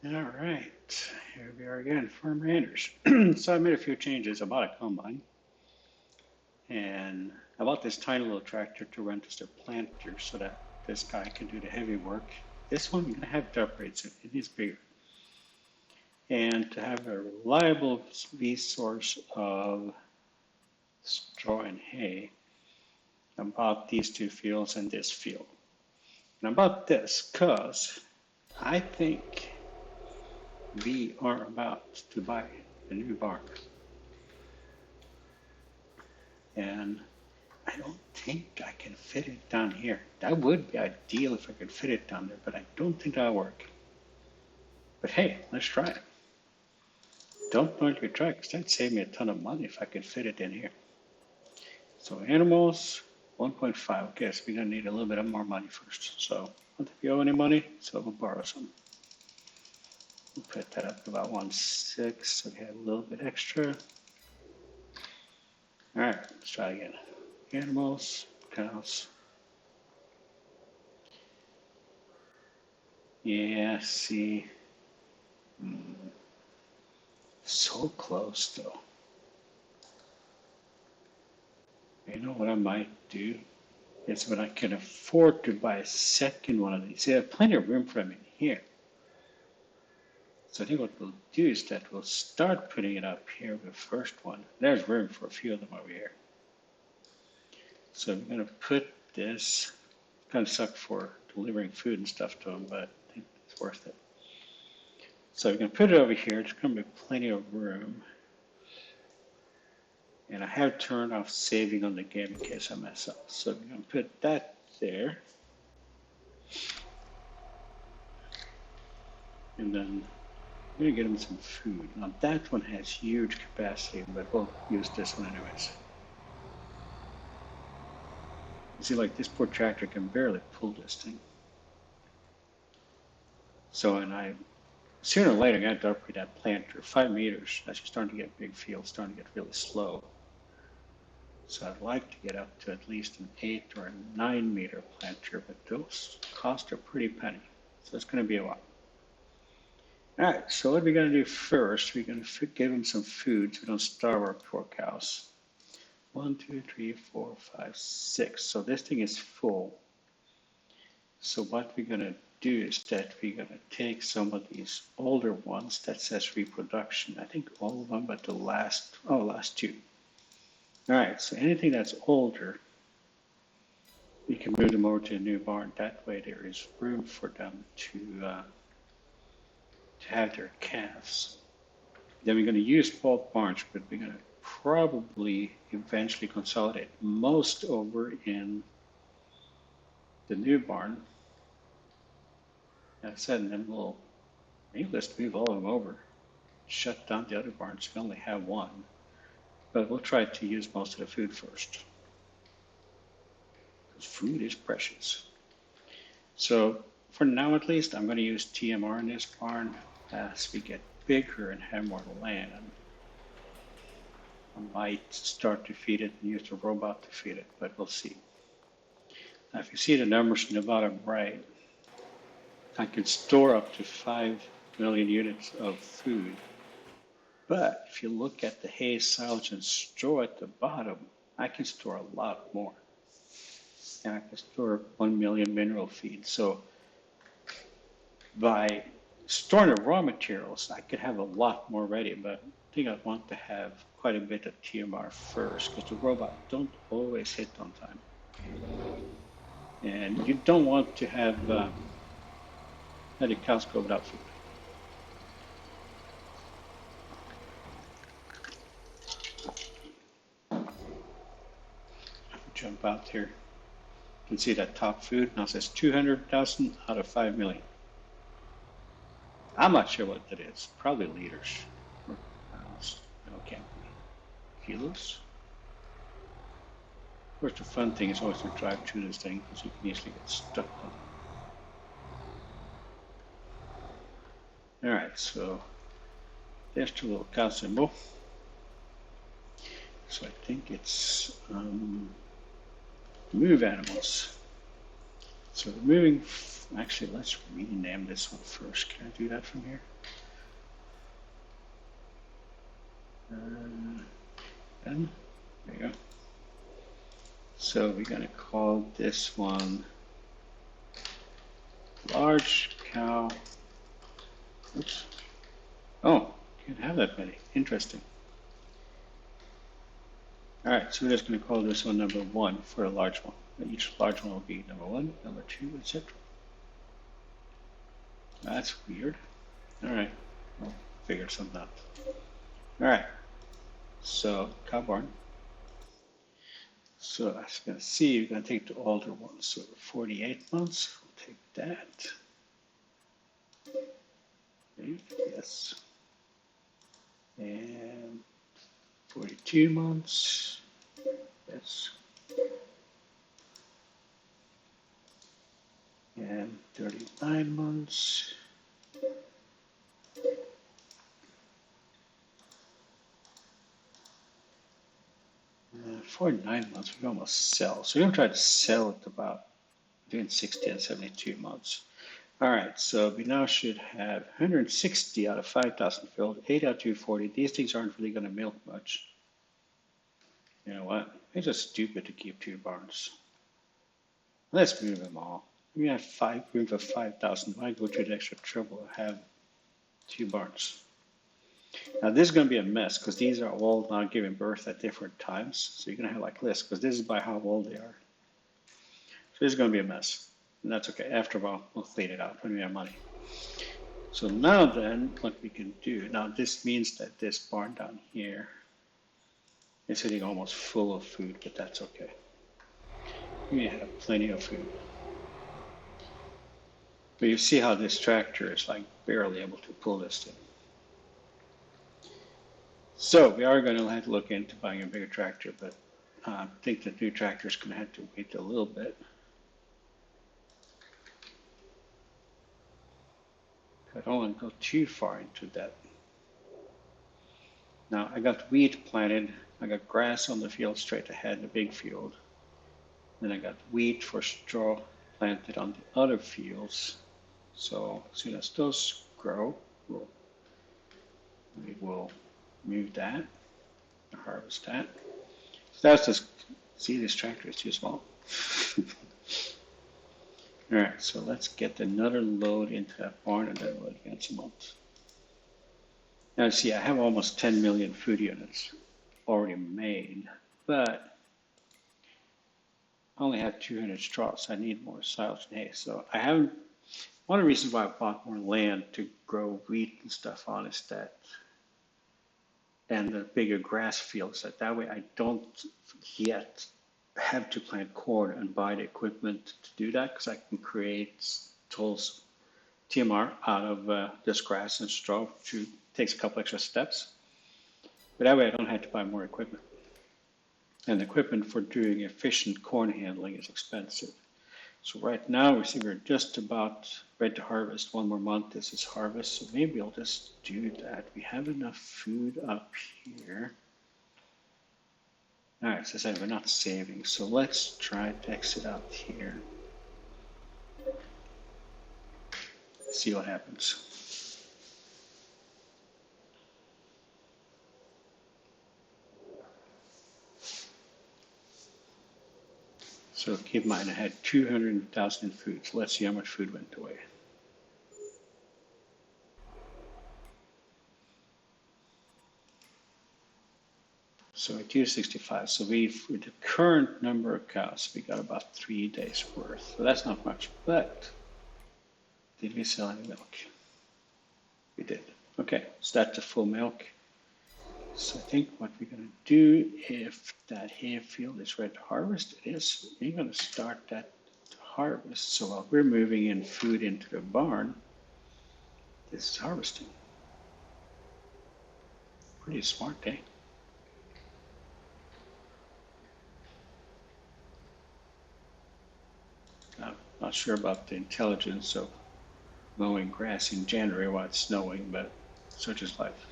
All right, here we are again, Farm Randers. So I made a few changes. I bought a combine, and I bought this tiny little tractor to run just a planter so that this guy can do the heavy work. This one, I'm gonna have to upgrade soon. It needs bigger. And to have a reliable resource of straw and hay, I bought these two fields and this field. And I bought this because I think we are about to buy a new barn. And I don't think I can fit it down here. That would be ideal if I could fit it down there, but I don't think that'll work. But hey, let's try it. Don't know if you try, because that'd save me a ton of money if I could fit it in here. So animals, 1.5. Okay, so we're gonna need a little bit more money first. So if you owe any money, so we'll borrow some. We'll put that up to about 1.6, so we have a little bit extra. All right, let's try again. Animals, cows. Yeah, see. So close though. You know what I might do is when I can afford to buy a second one of these. See, I have plenty of room for them in here. So I think what we'll do is that we'll start putting it up here with the first one. There's room for a few of them over here. So I'm gonna put this, kind of suck for delivering food and stuff to them, but I think it's worth it. So we're gonna put it over here. There's gonna be plenty of room. And I have turned off saving on the game in case I mess up. So we're gonna put that there. And then I'm gonna get them some food. Now that one has huge capacity, but we'll use this one anyways. You see, like this poor tractor can barely pull this thing. So, and sooner or later, I'm gonna have to upgrade that planter. 5 meters, that's just starting to get big fields, starting to get really slow. So I'd like to get up to at least an 8 or a 9 meter planter, but those costs are pretty penny. So it's gonna be a while. All right, so what are we gonna do first? We're gonna give them some food so we don't starve our poor cows. 1, 2, 3, 4, 5, 6. So this thing is full. So what we're gonna do is that we're gonna take some of these older ones that says reproduction. I think all of them, but the last two. All right, so anything that's older, we can move them over to a new barn. That way there is room for them to have their calves. Then we're gonna use both barns, but we're gonna probably eventually consolidate most over in the new barn. Like I said, and then we'll maybe let's move all of them over, shut down the other barns. We only have one, but we'll try to use most of the food first, because food is precious. So for now, at least, I'm going to use TMR in this barn. As we get bigger and have more land, I might start to feed it and use the robot to feed it, but we'll see. Now, if you see the numbers in the bottom right, I can store up to 5 million units of food. But if you look at the hay, silage, and straw at the bottom, I can store a lot more. And I can store 1 million mineral feed. So by storing the raw materials, I could have a lot more ready, but I think I want to have quite a bit of TMR first, because the robot don't always hit on time. And you don't want to have let the cows go without food. Jump out here. You can see that top food now says 200,000 out of 5 million. I'm not sure what that is. Probably liters or pounds. No, it can't be. Kilos? Of course, the fun thing is always to drive through this thing because you can easily get stuck on it. All right, so there's the little cow symbol. So I think it's move animals. So we're moving, actually, let's rename this one first. Can I do that from here? And there you go. So we're going to call this one large cow. Oops. Oh, can't have that many. Interesting. All right, so we're just going to call this one number 1 for a large one. Each large one will be number 1, number 2, etc. That's weird. All right, we'll figure something out. All right, so cow barn. So I was going to see, you're going to take the older one. So 48 months, we'll take that. Okay, yes. And 42 months, yes. And 39 months. 49 months, we can almost sell. So we're going to try to sell it about between 60 and 72 months. All right, so we now should have 160 out of 5,000 filled, 8 out of 240. These things aren't really going to milk much. You know what? It's just stupid to keep 2 barns. Let's move them all. We have room for 5,000. Why go to the extra trouble to have 2 barns? Now this is going to be a mess because these are all now giving birth at different times. So you're going to have like this because this is by how old they are. So this is going to be a mess. And that's okay. After a while, we'll clean it out when we have money. So now then, what we can do, now this means that this barn down here is sitting almost full of food, but that's okay. We have plenty of food. But you see how this tractor is like barely able to pull this thing. So we are going to have to look into buying a bigger tractor, but I think the new tractor is going to have to wait a little bit. I don't want to go too far into that. Now I got wheat planted. I got grass on the field straight ahead, the big field. Then I got wheat for straw planted on the other fields. So as soon as those grow, we will move that, harvest that. So that's just, see, this tractor is too small. All right, so let's get another load into that barn and then we'll advance a month. Now see, I have almost 10 million food units already made, but I only have 200 straws. I need more silage and hay. So I haven't, one of the reasons why I bought more land to grow wheat and stuff on is that, and the bigger grass fields, that way I don't yet have to plant corn and buy the equipment to do that because I can create tools TMR out of this grass and straw, which takes a couple extra steps. But that way I don't have to buy more equipment. And the equipment for doing efficient corn handling is expensive. So right now we see we're just about ready to harvest. 1 more month, this is harvest. So maybe I'll just do that. We have enough food up here. All right, so as I said, we're not saving. So let's try to exit out here. See what happens. So keep in mind, I had 200,000 in food. So let's see how much food went away. So at 265, so with the current number of cows, we got about 3 days worth. So that's not much, but did we sell any milk? We did. Okay, so that's the full milk. So I think what we're going to do, if that hay field is ready to harvest, it is, we're going to start that harvest. So while we're moving in food into the barn, this is harvesting. Pretty smart, eh? I'm not sure about the intelligence of mowing grass in January while it's snowing, but such is life.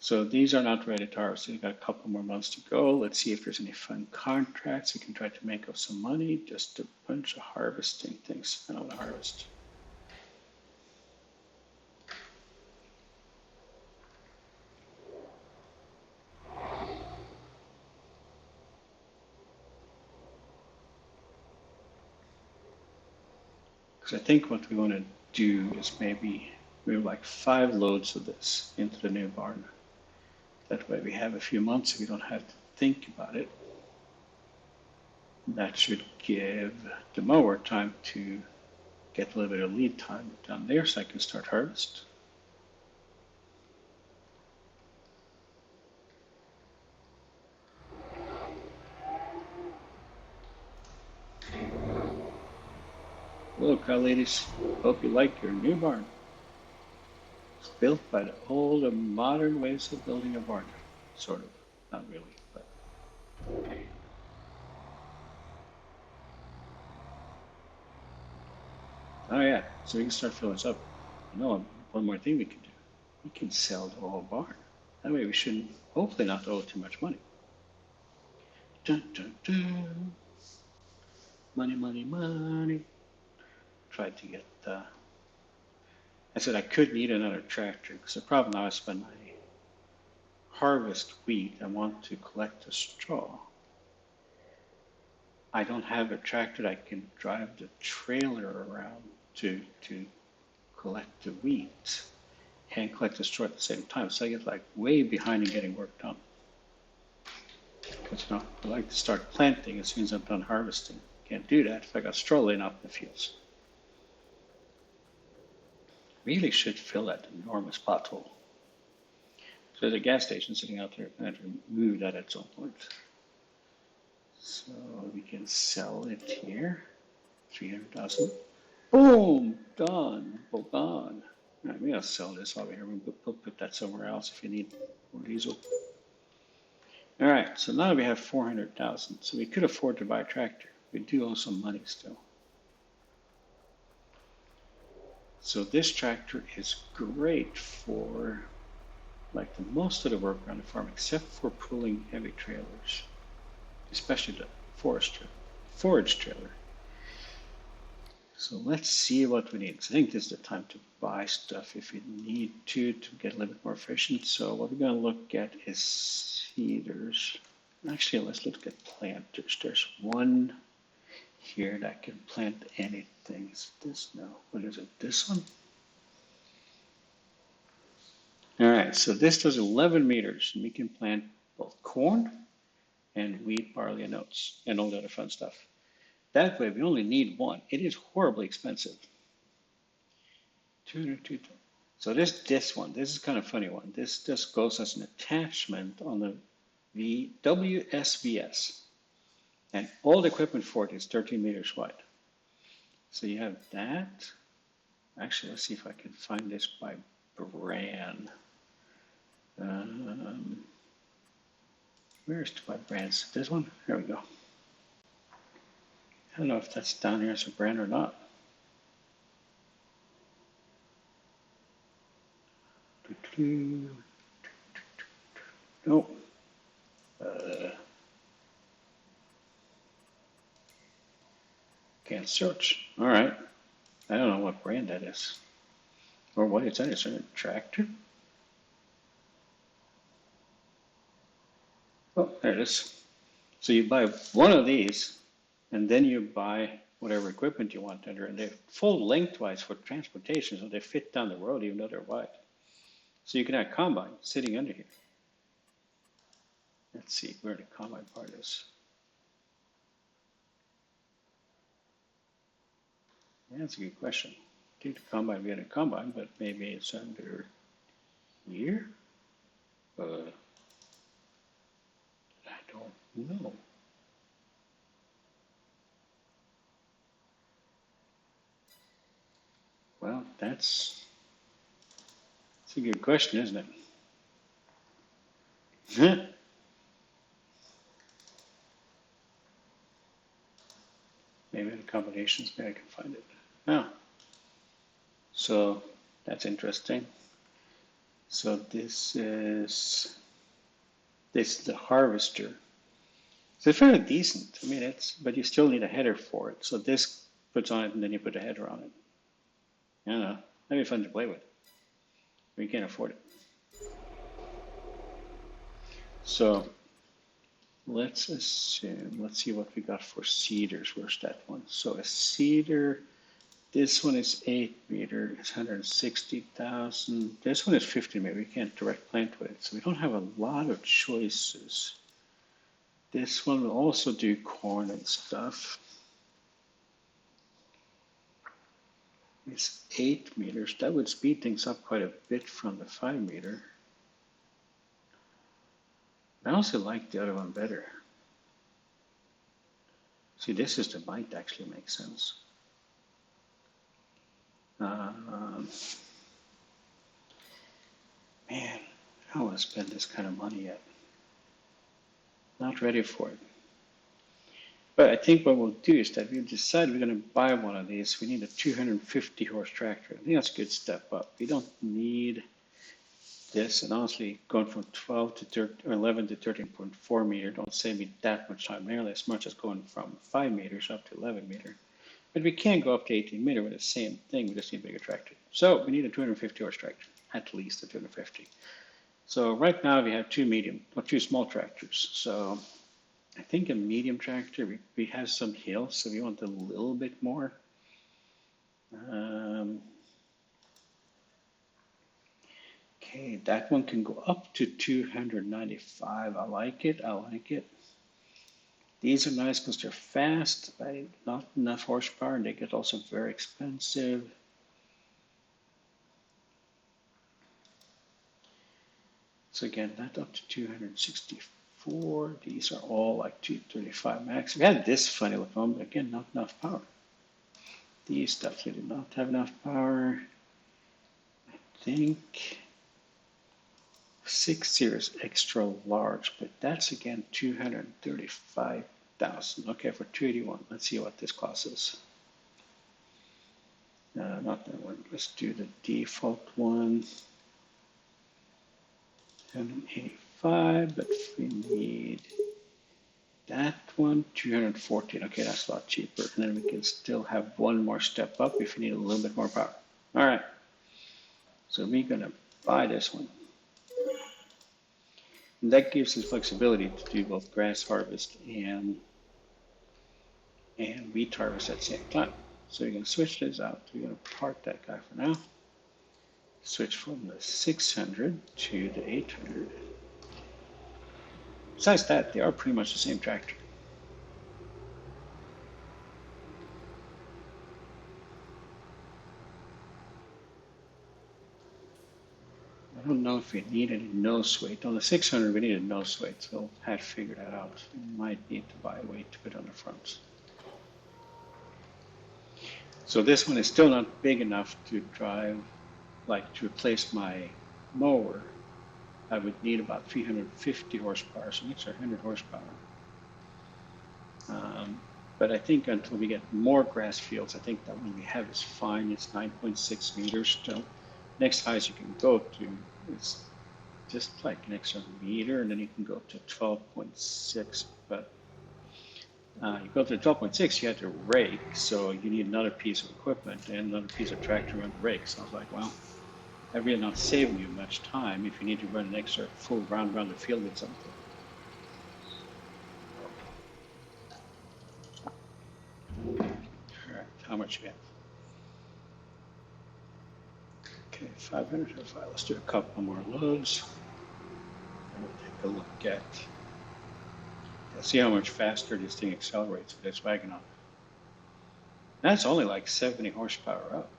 So these are not ready to harvest. We've got a couple more months to go. Let's see if there's any fun contracts we can try to make up some money. Just a bunch of harvesting things. I don't want to harvest. Because I think what we want to do is maybe move like 5 loads of this into the new barn. That way we have a few months, we don't have to think about it. That should give the mower time to get a little bit of lead time down there so I can start harvest. Hello, cow ladies. Hope you like your new barn. It's built by the old and modern ways of building a barn. Sort of. Not really, but okay. Oh yeah, so we can start filling this up. You know, one more thing we can do. We can sell the whole barn. That way we shouldn't, hopefully not owe too much money. Dun, dun, dun. Money, money, money. Tried to get, I said I could need another tractor because the problem now is when I harvest wheat, I want to collect the straw. I don't have a tractor that can drive the trailer around to collect the wheat and collect the straw at the same time. So I get like way behind in getting work done. Because you know, I like to start planting as soon as I'm done harvesting. Can't do that if I got straw laying out in the fields. Really should fill that enormous pothole. So there's a gas station sitting out there. I have to remove that at some point. So we can sell it here. 300,000. Boom! Done. Boom, gone. All right, maybe I'll sell this over here. We'll put that somewhere else if you need more diesel. All right, so now we have 400,000. So we could afford to buy a tractor. We do owe some money still. So this tractor is great for like the most of the work around the farm, except for pulling heavy trailers, especially the forage trailer. So let's see what we need. So I think this is the time to buy stuff if you need to get a little bit more efficient. So what we're going to look at is seeders. Actually, let's look at planters. There's one here that can plant anything. Is this? No. What is it? This one? All right, so this does 11 meters, and we can plant both corn and wheat, barley, and oats, and all the other fun stuff. That way, we only need one. It is horribly expensive. So this one, this is kind of a funny one. This just goes as an attachment on the WSVS. And all the equipment for it is 13 meters wide. So you have that. Actually, let's see if I can find this by brand. Where's my brands? This one? There we go. I don't know if that's down here as a brand or not. Nope. Can't search. All right. I don't know what brand that is. Or what is that? Is it a tractor? Oh, there it is. So you buy one of these, and then you buy whatever equipment you want under, and they're full lengthwise for transportation, so they fit down the road even though they're wide. So you can have a combine sitting under here. Let's see where the combine part is. Yeah, that's a good question. I think the combine would be in a combine, but maybe it's under here? I don't know. Well, that's a good question, isn't it? Maybe the combinations, maybe I can find it. Oh, so that's interesting. So this is the harvester. So it's fairly decent. I mean, but you still need a header for it. So this puts on it, and then you put a header on it. I don't know. That'd be fun to play with. We can't afford it. So let's assume, let's see what we got for cedars. Where's that one? So a cedar, this one is 8 meter, it's 160,000. This one is 50 meter. We can't direct plant with it. So we don't have a lot of choices. This one will also do corn and stuff. It's 8 meters. That would speed things up quite a bit from the 5 meter. I also like the other one better. See, this is the might actually makes sense. Man, I don't want to spend this kind of money yet. Not ready for it. But I think what we'll do is that we'll decide we're going to buy one of these. We need a 250 horse tractor. I think that's a good step up. We don't need this, and honestly, going from 12 to 13, or 11 to 13.4 meter don't save me that much time, nearly as much as going from 5 meters up to 11 meter. But we can go up to 18 meter with the same thing. We just need a bigger tractor. So we need a 250 horse tractor, at least a 250. So right now we have two small tractors. So I think a medium tractor, we have some hills, so we want a little bit more. Okay, that one can go up to 295. I like it. These are nice because they're fast, but not enough horsepower, and they get also very expensive. So again, that up to 264. These are all like 235 max. We had this funny looking one, but again, not enough power. These definitely do not have enough power. I think 6 series extra large, but that's again 235,000. Okay, for 281. Let's see what this cost is. Not that one. Let's do the default one. 185, but we need that one, 214. Okay, that's a lot cheaper. And then we can still have one more step up if we need a little bit more power. All right. So we're going to buy this one. And that gives us flexibility to do both grass harvest and wheat harvest at the same time. So you're going to switch this out. We're going to park that guy for now. Switch from the 600 to the 800. Besides that, they are pretty much the same tractor. I don't know if we need any nose weight. On the 600, we need a nose weight, so I had to figure that out. We might need to buy a weight to put on the front. So this one is still not big enough to drive, like to replace my mower. I would need about 350 horsepower, so it's 100 horsepower. But I think until we get more grass fields, I think that one we have is fine. It's 9.6 meters still. Next highest you can go to is just like an extra meter, and then you can go to 12.6. But you go to 12.6, you have to rake, so you need another piece of equipment and another piece of tractor and rake. So I was like, well, I'm really not saving you much time if you need to run an extra full round around the field with something. All right, how much you have? Okay, 500. Let's do a couple more loads. And we'll take a look at, see how much faster this thing accelerates with this wagon on it. That's only like 70 horsepower up.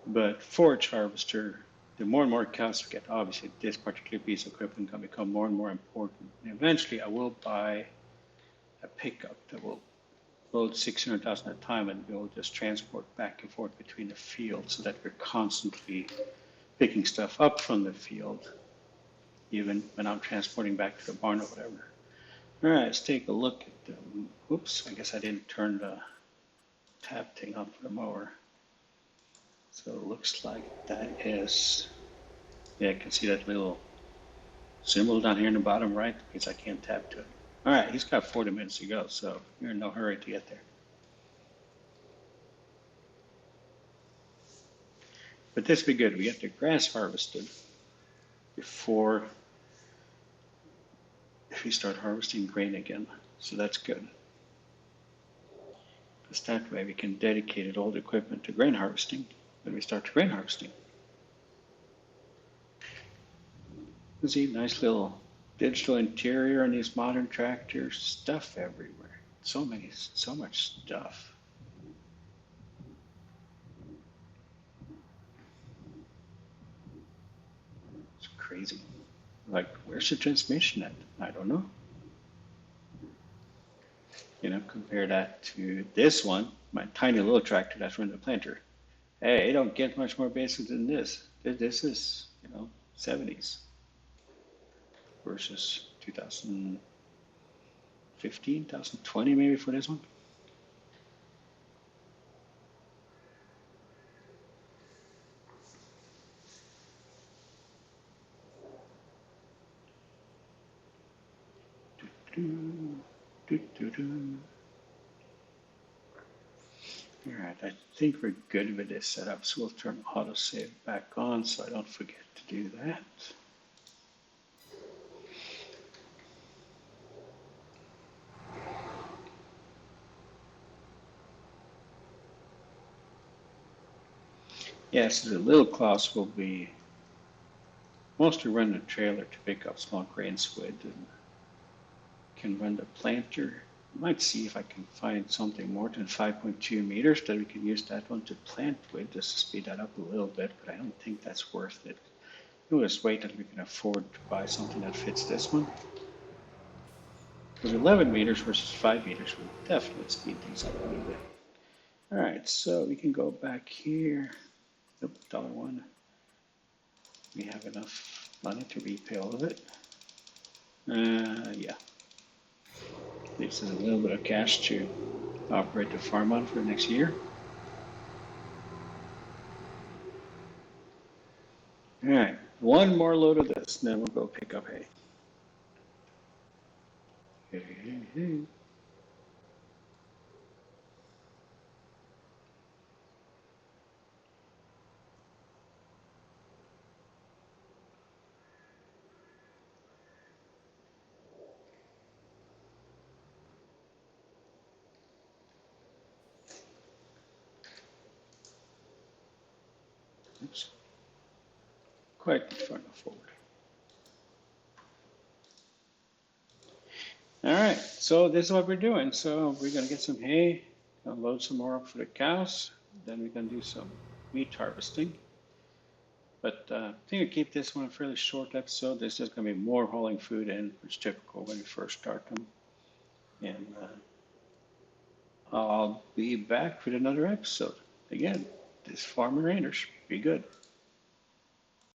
But forage harvester, the more and more cows we get, obviously this particular piece of equipment can become more and more important. And eventually I will buy a pickup that will load 600,000 at a time and we'll just transport back and forth between the fields so that we're constantly picking stuff up from the field, even when I'm transporting back to the barn or whatever. All right, let's take a look at the, whoops, I guess I didn't turn the tab thing on for the mower. So it looks like that is, yeah, I can see that little symbol down here in the bottom right because I can't tap to it. All right, he's got 40 minutes to go, so you're in no hurry to get there. But this would be good. We get the grass harvested before if we start harvesting grain again. So that's good. Because that way we can dedicate all the equipment to grain harvesting when we start grain harvesting. You see, nice little digital interior on these modern tractors, stuff everywhere. So much stuff. It's crazy. Like, where's the transmission at? I don't know. You know, compare that to this one, my tiny little tractor that's running the planter. Hey, it don't get much more basic than this. This is, 70s versus 2015, 2020 maybe for this one. All right, I think we're good with this setup, so we'll turn autosave back on so I don't forget to do that. Yeah, so the little class will be mostly run the trailer to pick up small grains with, and can run the planter. I might see if I can find something more than 5.2 meters that we can use that one to plant with, just to speed that up a little bit, but I don't think that's worth it. We'll just wait until we can afford to buy something that fits this one. Because 11 meters versus 5 meters will definitely speed things up a little bit. All right, so we can go back here. Nope, $1. We have enough money to repay all of it. Yeah. Leaves us a little bit of cash to operate the farm on for the next year. All right, one more load of this, and then we'll go pick up hay. Hey. Oops. Quite far enough forward. All right, so this is what we're doing. So we're gonna get some hay, gonna load some more up for the cows, then we're gonna do some meat harvesting. But I think we keep this one a fairly short episode. There's just gonna be more hauling food in, which is typical when we first start them. And I'll be back with another episode. Again, this Farmer Raiders. Be good.